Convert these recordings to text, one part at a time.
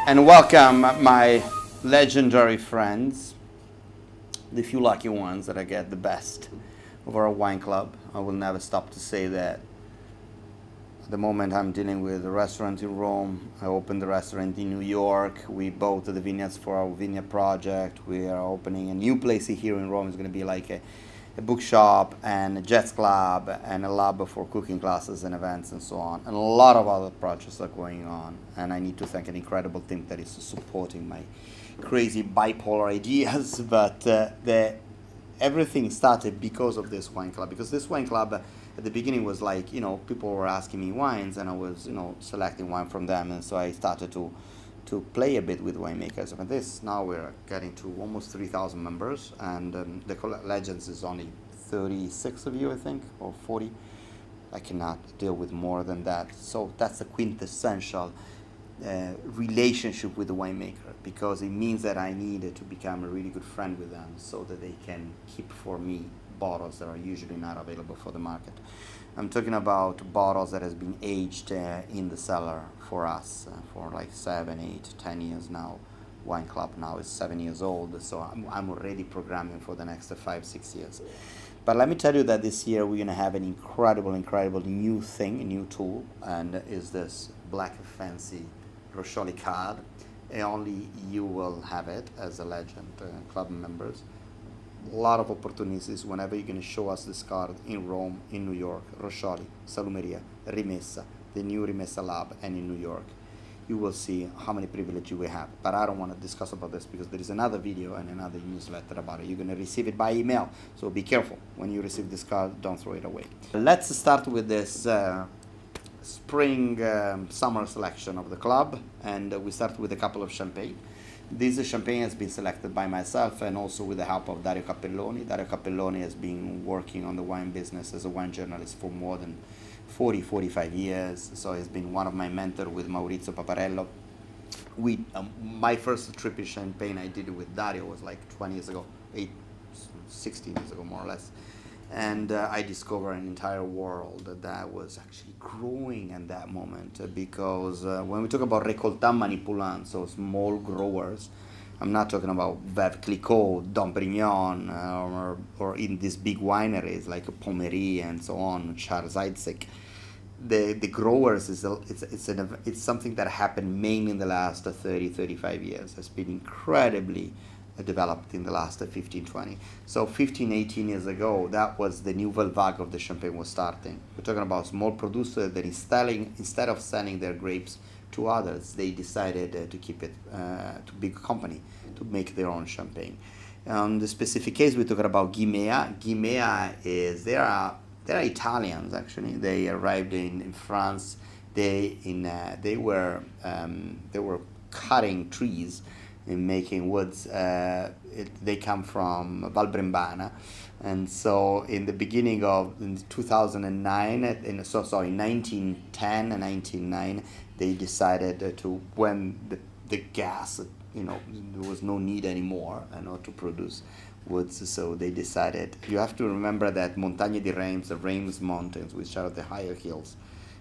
And welcome my legendary friends, the few lucky ones that I get the best of our wine club. I will never stop to say that. At the moment I'm dealing with a restaurant in Rome. I opened the restaurant in New York. We bought the vineyards for our vineyard project. We are opening a new place here in Rome. It's going to be like a bookshop and a jazz club and a lab for cooking classes and events and so on. And a lot of other projects are going on. And I need to thank an incredible team that is supporting my crazy bipolar ideas. But everything started because of this wine club. Because this wine club at the beginning was like, people were asking me wines and I was, selecting wine from them. And so I started to play a bit with winemakers. And this now we're getting to almost 3,000 members, and the Legends is only 36 of you, I think, or 40. I cannot deal with more than that. So that's a quintessential relationship with the winemaker, because it means that I needed to become a really good friend with them so that they can keep for me bottles that are usually not available for the market. I'm talking about bottles that has been aged in the cellar for us for like 7, 8, 10 years now. Wine Club now is 7 years old, so I'm already programming for the next 5, 6 years. But let me tell you that this year we're going to have an incredible new thing, a new tool, and is this black fancy Roscioli card. And only you will have it as a Legend club members. A lot of opportunities whenever you're going to show us this card in Rome, in New York, Roscioli, Salumeria, Rimessa, the new Rimessa Lab, and in New York. You will see how many privileges we have. But I don't want to discuss about this because there is another video and another newsletter about it. You're going to receive it by email, so be careful. When you receive this card, don't throw it away. Let's start with this spring summer selection of the club, and we start with a couple of champagne. This champagne has been selected by myself and also with the help of Dario Cappelloni. Dario Cappelloni has been working on the wine business as a wine journalist for more than 45 years. So he's been one of my mentors with Maurizio Paparello. My first trip in Champagne I did it with Dario was like 20 years ago, 16 years ago more or less. And I discovered an entire world that was actually growing at that moment, because when we talk about récoltats manipulants, so small growers, I'm not talking about Veuve Clicquot, Dom Perignon, or in these big wineries like Pommery and so on, Charles Heidsieck. The growers it's something that happened mainly in the last 30-35 years. It's been incredibly developed in the last 15-20. So 15-18 years ago, that was the nouvelle vague of the champagne was starting. We're talking about small producers that instead of selling their grapes to others, they decided to keep it to big company to make their own champagne. The specific case we're talking about Guimea. Guimea is they are Italians actually. They arrived in France. They were cutting trees in making woods. They come from Valbrembana, and so in the beginning of 2009, in 1910 and 1909, they decided to, when the gas, there was no need anymore, to produce woods, so they decided. You have to remember that Montagne di Reims, the Reims Mountains, which are the higher hills.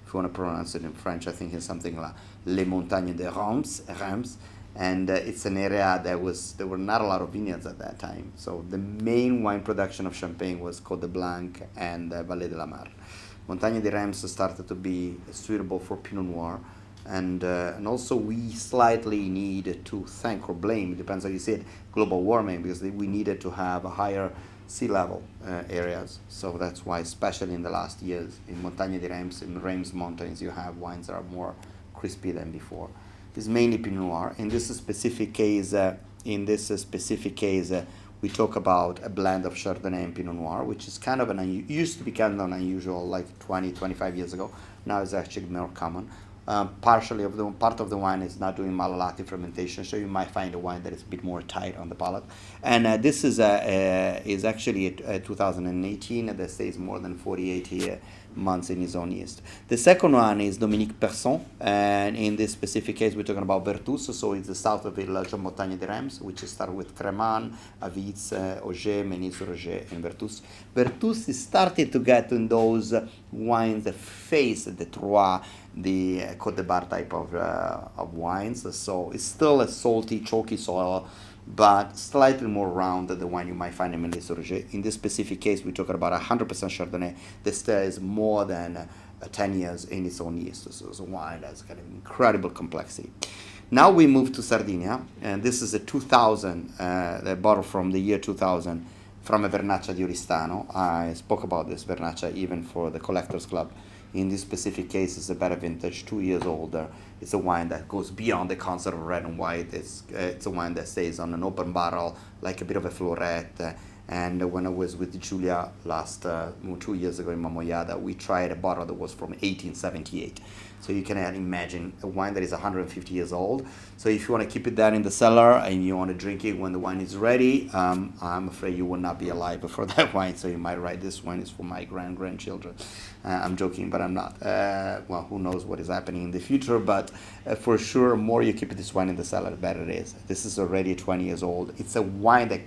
If you want to pronounce it in French, I think it's something like Les Montagnes de Reims. And it's an area there were not a lot of vineyards at that time. So the main wine production of Champagne was Côte de Blanc and Vallée de la Mar. Montagne di Reims started to be suitable for Pinot Noir. And also we slightly need to thank or blame, it depends how you see it, global warming, because we needed to have a higher sea level areas. So that's why, especially in the last years, in Montagne di Reims, in Reims Mountains, you have wines that are more crispy than before. It's mainly Pinot Noir. In this specific case, we talk about a blend of Chardonnay and Pinot Noir, which is kind of used to be kind of unusual like 20-25 years ago. Now it's actually more common. Part of the wine is not doing malolactic fermentation, so you might find a wine that is a bit more tight on the palate. And this is actually a 2018 that stays more than 48 months in his own yeast. The second one is Dominique Persson, and in this specific case, we're talking about Vertus, so it's the south of village of Montagne de Reims, which starts with Créman, Aviz, Auger, Ménis-Roger, and Vertus. Vertus is starting to get in those wines that face the Trois, the Côte de Bar type of wines, so it's still a salty, chalky soil, but slightly more round than the wine you might find in Ménis-Roger. In this specific case, we're talking about 100% Chardonnay. This is more than 10 years in its own yeast. So it's a wine that's got an incredible complexity. Now we move to Sardinia, and this is a 2000, a bottle from the year 2000 from a Vernaccia di Oristano. I spoke about this Vernaccia even for the Collectors Club. In this specific case, it's a better vintage, 2 years older. It's a wine that goes beyond the concept of red and white. It's a wine that stays on an open barrel, like a bit of a floret. And when I was with Giulia last 2 years ago in Mamoiada, we tried a bottle that was from 1878. So you can imagine a wine that is 150 years old. So if you want to keep it there in the cellar and you want to drink it when the wine is ready, I'm afraid you will not be alive for that wine. So you might write, this wine is for my grandchildren. I'm joking, but I'm not. Well, who knows what is happening in the future, but for sure, the more you keep this wine in the cellar, the better it is. This is already 20 years old. It's a wine that,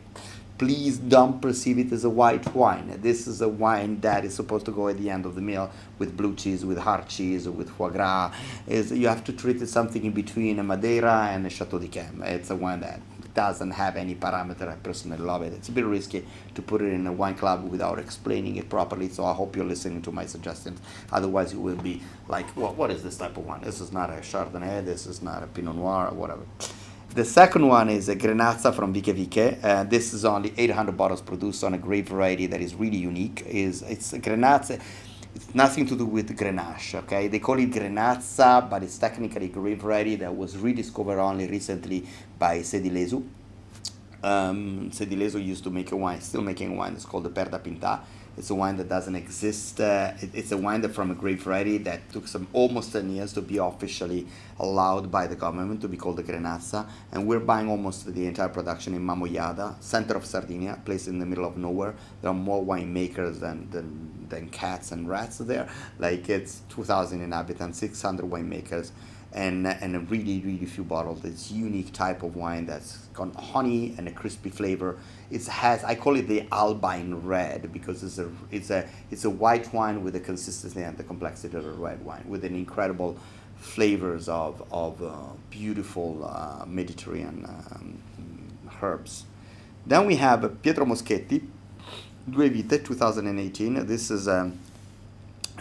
please don't perceive it as a white wine. This is a wine that is supposed to go at the end of the meal with blue cheese, with hard cheese, with foie gras. You have to treat it something in between a Madeira and a Chateau d'Yquem. It's a wine that doesn't have any parameter. I personally love it. It's a bit risky to put it in a wine club without explaining it properly, so I hope you're listening to my suggestions. Otherwise, you will be like, well, what is this type of wine? This is not a Chardonnay, this is not a Pinot Noir, or whatever. The second one is a Grenazza from Viche Viche. This is only 800 bottles produced on a grape variety that is really unique. It's a Grenazza. It's nothing to do with Grenache, okay? They call it Grenazza, but it's technically a grape variety that was rediscovered only recently by Sedilesu. Sedilesu used to make a wine, still making a wine that's called the Perda Pinta. It's a wine that doesn't exist. It's a wine that from a grape variety that took almost 10 years to be officially allowed by the government to be called the Grenazza. And we're buying almost the entire production in Mamoiada, center of Sardinia, placed in the middle of nowhere. There are more winemakers than cats and rats there. Like, it's 2,000 inhabitants, 600 winemakers. And a really, really few bottles. It's unique type of wine that's got honey and a crispy flavor. I call it the Albine Red because it's a white wine with the consistency and the complexity of a red wine, with an incredible flavors of beautiful Mediterranean herbs. Then we have Pietro Moschetti, Due Vite, 2018. This is a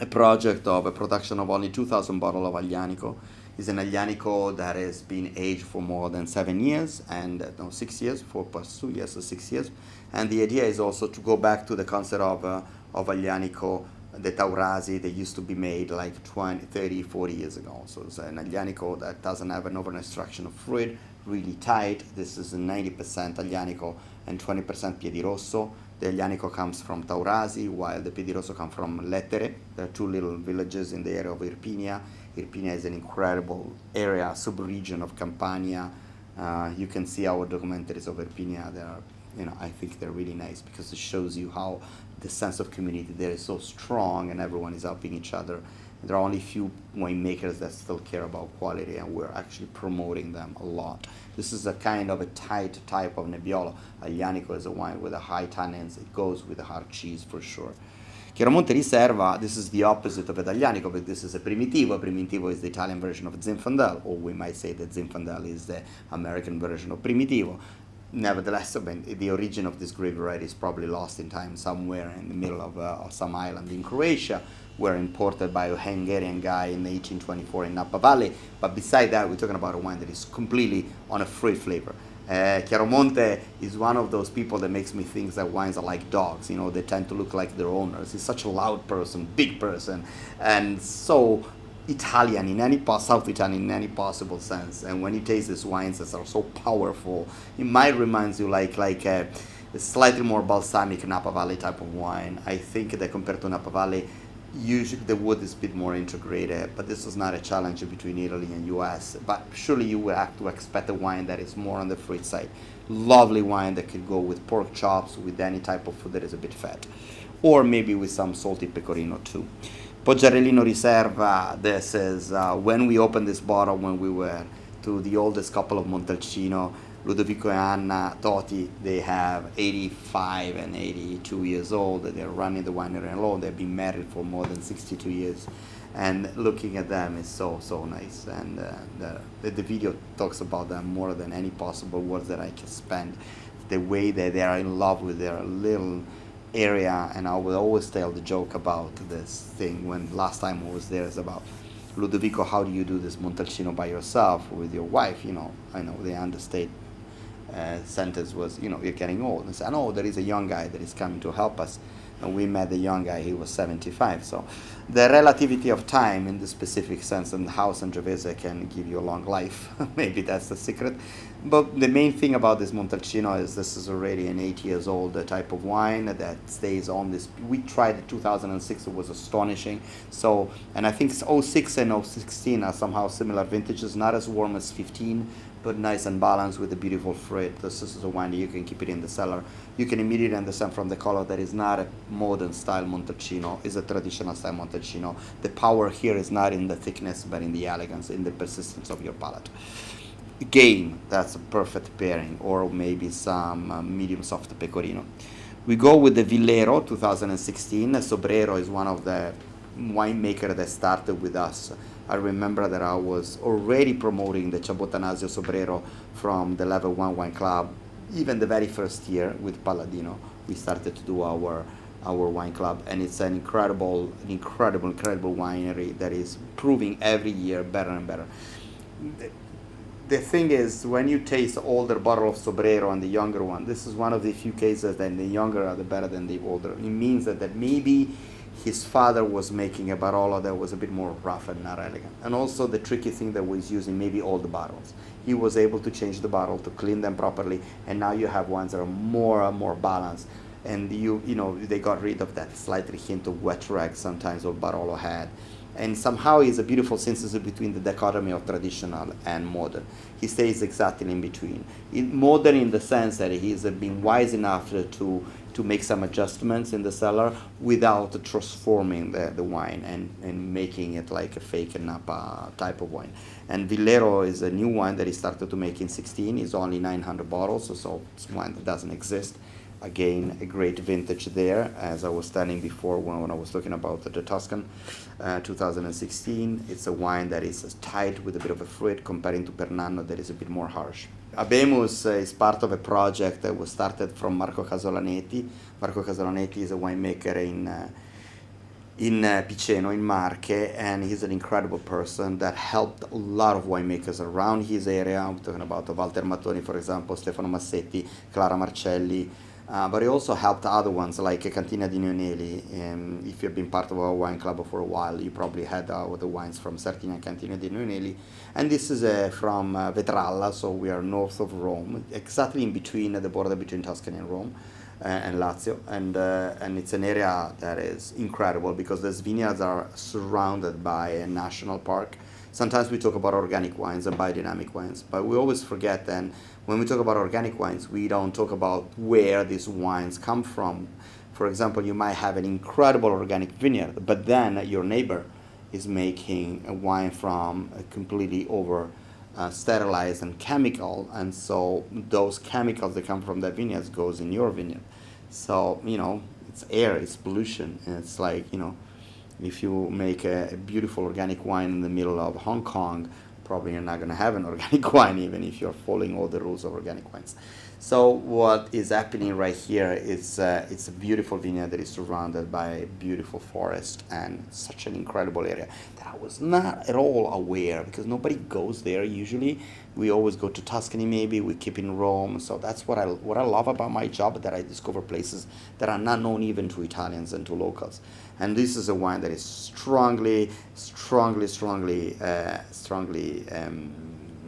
project of a production of only 2,000 bottles of Aglianico. It's an Aglianico that has been aged for more than 7 years, and 6 years, 4 plus 2 years, so 6 years. And the idea is also to go back to the concept of Aglianico, the Taurasi, they used to be made like 20, 30, 40 years ago. So it's an Aglianico that doesn't have an over-extraction of fruit, really tight. This is a 90% Aglianico and 20% Piedirosso. The Aglianico comes from Taurasi, while the Piedirosso comes from Lettere. There are 2 little villages in the area of Irpinia. Irpinia is an incredible area, sub-region of Campania. You can see our documentaries of Irpinia. I think they're really nice because it shows you how the sense of community there is so strong and everyone is helping each other. There are only few winemakers that still care about quality, and we're actually promoting them a lot. This is a kind of a tight type of Nebbiolo. Aglianico is a wine with a high tannins. It goes with a hard cheese for sure. Chiaramonte Riserva, this is the opposite of Aglianico, but this is a Primitivo. Primitivo is the Italian version of Zinfandel, or we might say that Zinfandel is the American version of Primitivo. Nevertheless, the origin of this grape variety is probably lost in time somewhere in the middle of some island in Croatia, were imported by a Hungarian guy in 1824 in Napa Valley. But beside that, we're talking about a wine that is completely on a fruit flavor. Chiaramonte is one of those people that makes me think that wines are like dogs. They tend to look like their owners. He's such a loud person, big person, and so Italian South Italian in any possible sense. And when you taste these wines that are so powerful, it might remind you like a slightly more balsamic Napa Valley type of wine. I think that compared to Napa Valley, usually the wood is a bit more integrated, but this is not a challenge between Italy and US. But surely you will have to expect a wine that is more on the fruit side. Lovely wine that could go with pork chops, with any type of food that is a bit fat, or maybe with some salty pecorino too. Poggiarellino Riserva, this is when we opened this bottle when we were to the oldest couple of Montalcino, Ludovico and Anna Totti. They have 85 and 82 years old. They're running the winery alone. They've been married for more than 62 years. And looking at them is so, so nice. And the video talks about them more than any possible words that I can spend. The way that they are in love with their little area. And I will always tell the joke about this thing when last time I was there is about, Ludovico, how do you do this Montalcino by yourself with your wife? You know, I know the understate sentence was, you know, you're getting old. And said, no, there is a young guy that is coming to help us. And we met the young guy, he was 75. So the relativity of time in the specific sense, and how Sangiovese can give you a long life, maybe that's the secret. But the main thing about this Montalcino is this is already an 8 years old type of wine that stays on this. We tried it 2006, it was astonishing. So, and I think 06 and 016 are somehow similar vintages, not as warm as 15, but nice and balanced with a beautiful fruit. This is a wine that you can keep it in the cellar. You can immediately understand from the color that is not a modern style Montalcino, it's a traditional style Montalcino. The power here is not in the thickness, but in the elegance, in the persistence of your palate. Game, that's a perfect pairing, or maybe some medium soft pecorino. We go with the Villero 2016. Sobrero is one of the winemaker that started with us. I remember that I was already promoting the Ciabotanasio Sobrero from the Level 1 Wine Club, even the very first year with Palladino. We started to do our wine club, and it's an incredible winery that is proving every year better and better. The thing is, when you taste the older bottle of Sobrero and the younger one, this is one of the few cases that the younger are the better than the older. It means that maybe his father was making a Barolo that was a bit more rough and not elegant. And also the tricky thing that was using maybe old bottles. He was able to change the bottle, to clean them properly, and now you have ones that are more balanced. And you know, they got rid of that slightly hint of wet rag sometimes old Barolo had. And somehow he's a beautiful synthesis between the dichotomy of traditional and modern. He stays exactly in between. Modern in the sense that he's been wise enough to make some adjustments in the cellar without transforming the wine and making it like a fake Napa type of wine. And Villero is a new wine that he started to make in 16. It's only 900 bottles, so it's wine that doesn't exist. Again, a great vintage there, as I was telling before when I was talking about the Tuscan 2016. It's a wine that is tight with a bit of a fruit, comparing to Pernanno that is a bit more harsh. Abemus is part of a project that was started from Marco Casolanetti. Marco Casolanetti is a winemaker in Piceno, in Marche, and he's an incredible person that helped a lot of winemakers around his area. I'm talking about Walter Mattoni, for example, Stefano Massetti, Clara Marcelli, but he also helped other ones like Cantina di Nionelli. If you've been part of our wine club for a while, you probably had the wines from Sartina and Cantina di Nionelli. And this is from Vetralla, so we are north of Rome, exactly in between the border between Tuscany and Rome. And Lazio, and it's an area that is incredible because these vineyards are surrounded by a national park. Sometimes we talk about organic wines and biodynamic wines, but we always forget then when we talk about organic wines, we don't talk about where these wines come from. For example, you might have an incredible organic vineyard, but then your neighbor is making a wine from a completely sterilized and chemical, and so those chemicals that come from the vineyards goes in your vineyard. So, you know, it's air, it's pollution, and it's like, you know, if you make a beautiful organic wine in the middle of Hong Kong, probably you're not going to have an organic wine even if you're following all the rules of organic wines. So what is happening right here is it's a beautiful vineyard that is surrounded by a beautiful forest and such an incredible area that I was not at all aware because nobody goes there usually. We always go to Tuscany maybe, we keep in Rome. So that's what I love about my job, that I discover places that are not known even to Italians and to locals. And this is a wine that is strongly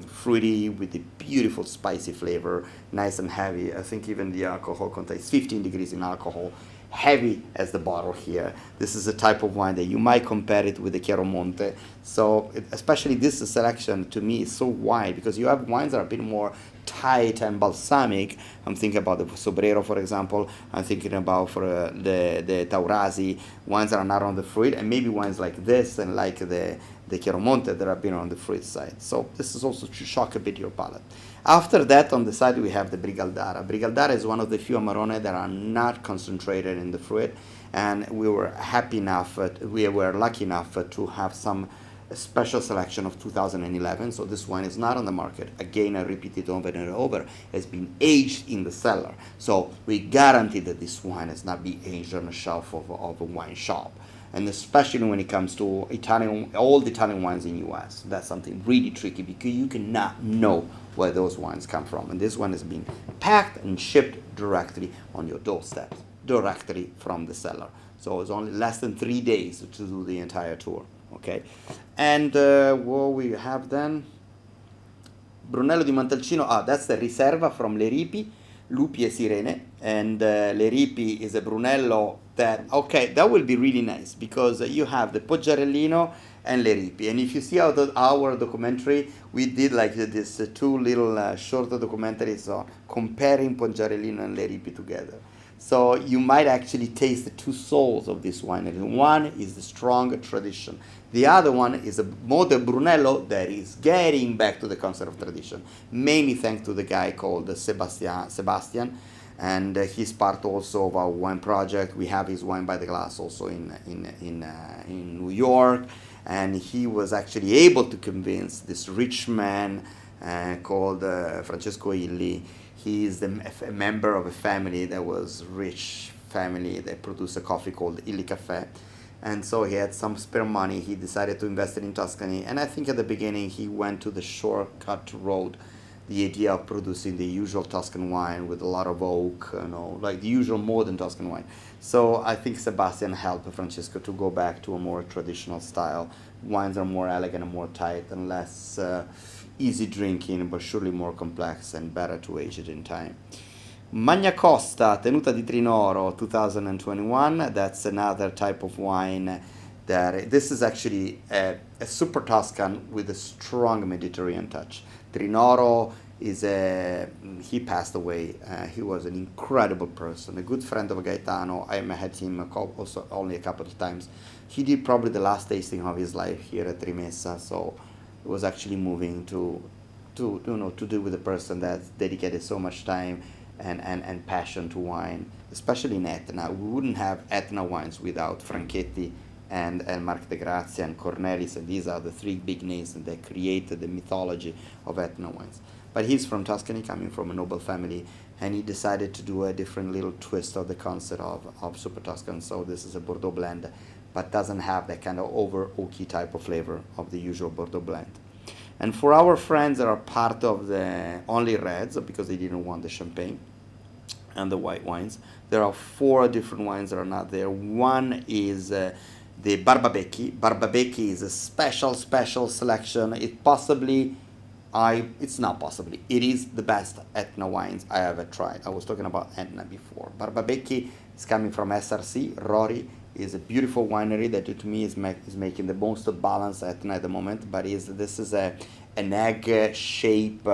fruity with a beautiful spicy flavor, nice and heavy. I think even the alcohol content is 15 degrees in alcohol, heavy as the bottle here. This is a type of wine that you might compare it with the Chiaromonte. So especially this selection to me is so wide because you have wines that are a bit more tight and balsamic. I'm thinking about the Sobrero, for example. I'm thinking about for the Taurasi, wines that are not on the fruit, and maybe wines like this and like the Chiaromonte that have been on the fruit side. So this is also to shock a bit your palate. After that, on the side, we have the Brigaldara. Brigaldara is one of the few Amarone that are not concentrated in the fruit, and we were lucky enough to have some special selection of 2011. So this wine is not on the market. Again, I repeat it over and over. It's been aged in the cellar. So we guarantee that this wine has not been aged on the shelf of a wine shop. And especially when it comes to old Italian wines in US, that's something really tricky because you cannot know where those wines come from. And this one has been packed and shipped directly on your doorstep, directly from the cellar. So it's only less than 3 days to do the entire tour. Okay, and what we have then? Brunello di Montalcino. That's the Riserva from Le Ripi, Lupi e Sirene. And Le Ripi is a Brunello that will be really nice because you have the Poggiarellino and Le Ripi. And if you see our documentary, we did like this two little short documentaries on comparing Poggiarellino and Le Ripi together. So you might actually taste the two souls of this winery. One is the strong tradition. The other one is a modern Brunello that is getting back to the concept of tradition, mainly thanks to the guy called Sebastian, and he's part also of our wine project. We have his wine by the glass also in New York, and he was actually able to convince this rich man called Francesco Illi. He is a member of a family that was rich family that produced a coffee called Illy Cafe. And so he had some spare money. He decided to invest it in Tuscany. And I think at the beginning he went to the shortcut road, the idea of producing the usual Tuscan wine with a lot of oak, like the usual modern Tuscan wine. So I think Sebastian helped Francesco to go back to a more traditional style. Wines are more elegant and more tight and less easy drinking, but surely more complex and better to age it in time. Magna Costa, Tenuta di Trinoro, 2021. That's another type of wine that this is actually a super Tuscan with a strong Mediterranean touch. Trinoro he passed away. He was an incredible person, a good friend of Gaetano. I met him also only a couple of times. He did probably the last tasting of his life here at Trimessa, so it was actually moving to deal with a person that dedicated so much time and passion to wine, especially in Etna. We wouldn't have Etna wines without Franchetti and Marc de Grazia and Cornelis, and these are the three big names that created the mythology of Etna wines. But he's from Tuscany, coming from a noble family, and he decided to do a different little twist of the concept of Super Tuscan. So this is a Bordeaux blend, but doesn't have that kind of over oaky type of flavor of the usual Bordeaux blend. And for our friends that are part of the only reds, because they didn't want the champagne and the white wines, there are 4 different wines that are not there. One is the Barbabecchi. Barbabecchi is a special selection. It is the best Etna wines I ever tried. I was talking about Etna before. Barbabecchi is coming from SRC. Rory is a beautiful winery that to me is making the most balanced Etna at the moment. But this is an egg-shaped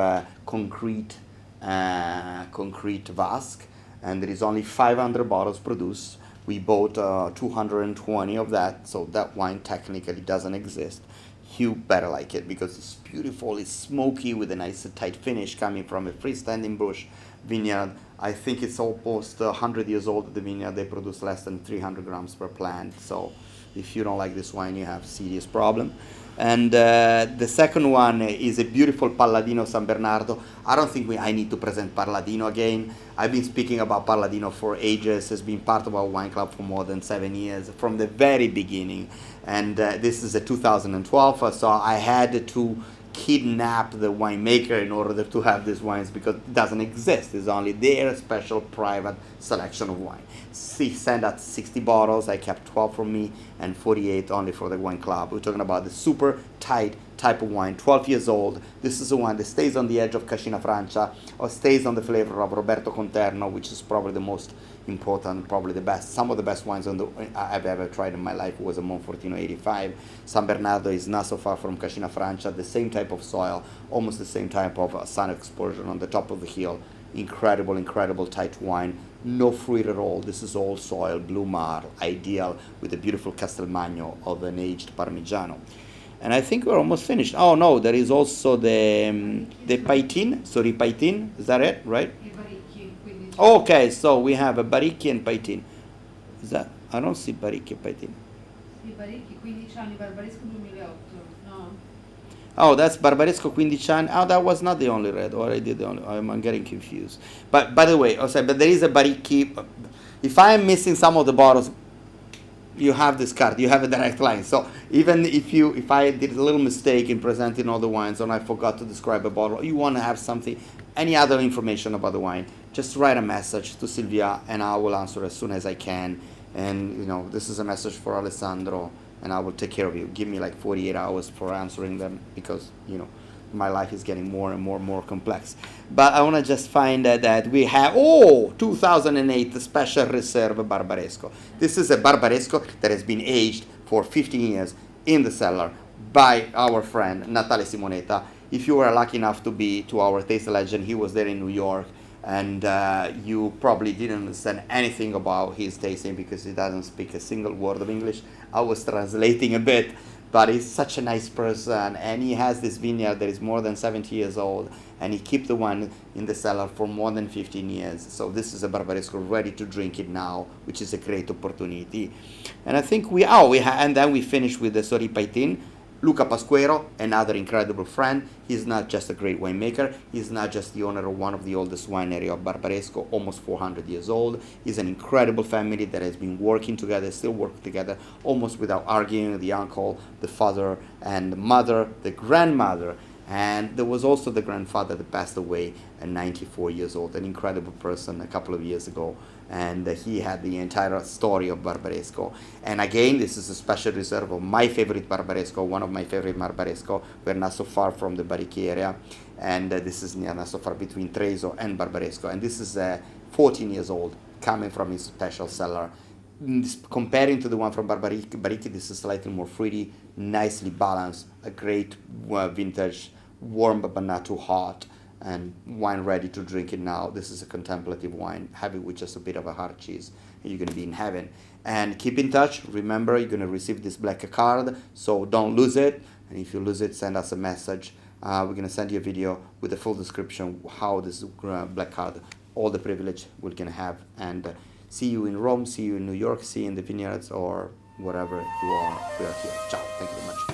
concrete Vask, and there is only 500 bottles produced. We bought 220 of that, so that wine technically doesn't exist. You better like it because it's beautiful, it's smoky with a nice tight finish coming from a freestanding bush vineyard. I think it's almost 100 years old, the vineyard. They produce less than 300 grams per plant, so if you don't like this wine, you have a serious problem. And the second one is a beautiful Palladino San Bernardo. I don't think I need to present Palladino again. I've been speaking about Palladino for ages. It's been part of our wine club for more than 7 years, from the very beginning. And this is a 2012, so I had to kidnap the winemaker in order to have these wines because it doesn't exist. It's only their special private selection of wine. He sent out 60 bottles. I kept 12 for me and 48 only for the wine club. We're talking about the super tight type of wine, 12 years old. This is a wine that stays on the edge of Cascina Francia or stays on the flavor of Roberto Conterno, which is probably the most important, probably the best. Some of the best wines I've ever tried in my life was a Monfortino 85. San Bernardo is not so far from Cascina Francia, the same type of soil, almost the same type of sun exposure on the top of the hill. Incredible, incredible tight wine. No fruit at all. This is all soil, blue marl, ideal with a beautiful Castelmagno of an aged Parmigiano. And I think we're almost finished. Oh no, there is also the Paitin, sorry, Paitin, is that it, right? Okay, so we have a Baricchi and Paitin. Is that, I don't see Baricchi and Paitin. Sì, Baricchi, 15 anni, Barbaresco 2008, no? Oh, that's Barbaresco 15 anni. Oh, that was not the only red, or I did the only, I'm getting confused. But by the way, but there is a Baricchi. If I am missing some of the bottles, you have this card, you have a direct line. So even if I did a little mistake in presenting all the wines and I forgot to describe a bottle, you want to have something, any other information about the wine, just write a message to Silvia and I will answer as soon as I can. And this is a message for Alessandro and I will take care of you. Give me like 48 hours for answering them because my life is getting more and more complex. But I want to just find that we have 2008 Special Reserve Barbaresco. This is a Barbaresco that has been aged for 15 years in the cellar by our friend Natale Simonetta. If you were lucky enough to be to our Taste Legend, he was there in New York, and you probably didn't understand anything about his tasting because he doesn't speak a single word of English. I was translating a bit. But he's such a nice person, and he has this vineyard that is more than 70 years old, and he keeps the wine in the cellar for more than 15 years. So this is a Barbaresco ready to drink it now, which is a great opportunity. And I think and then we finish with the Sori Paitin. Luca Pasquero, another incredible friend. He's not just a great winemaker. He's not just the owner of one of the oldest winery of Barbaresco, almost 400 years old. He's an incredible family that has been working together, still work together, almost without arguing. The uncle, the father, and the mother, the grandmother. And there was also the grandfather that passed away at 94 years old, an incredible person a couple of years ago. And he had the entire story of Barbaresco. And again, this is a special reserve of my favorite Barbaresco, one of my favorite Barbaresco. We're not so far from the Baricchi area. And this is not so far between Treviso and Barbaresco. And this is 14 years old, coming from his special cellar. Comparing to the one from Baricchi, this is slightly more fruity, nicely balanced, a great vintage, warm but not too hot, and wine ready to drink it now. This is a contemplative wine, have it with just a bit of a hard cheese, and you're going to be in heaven. And keep in touch. Remember, you're going to receive this black card, so don't lose it. And if you lose it, send us a message. We're going to send you a video with a full description how this black card, all the privilege we're going to have. And see you in Rome, see you in New York, see you in the vineyards or wherever you are. We are here. Ciao. Thank you very much.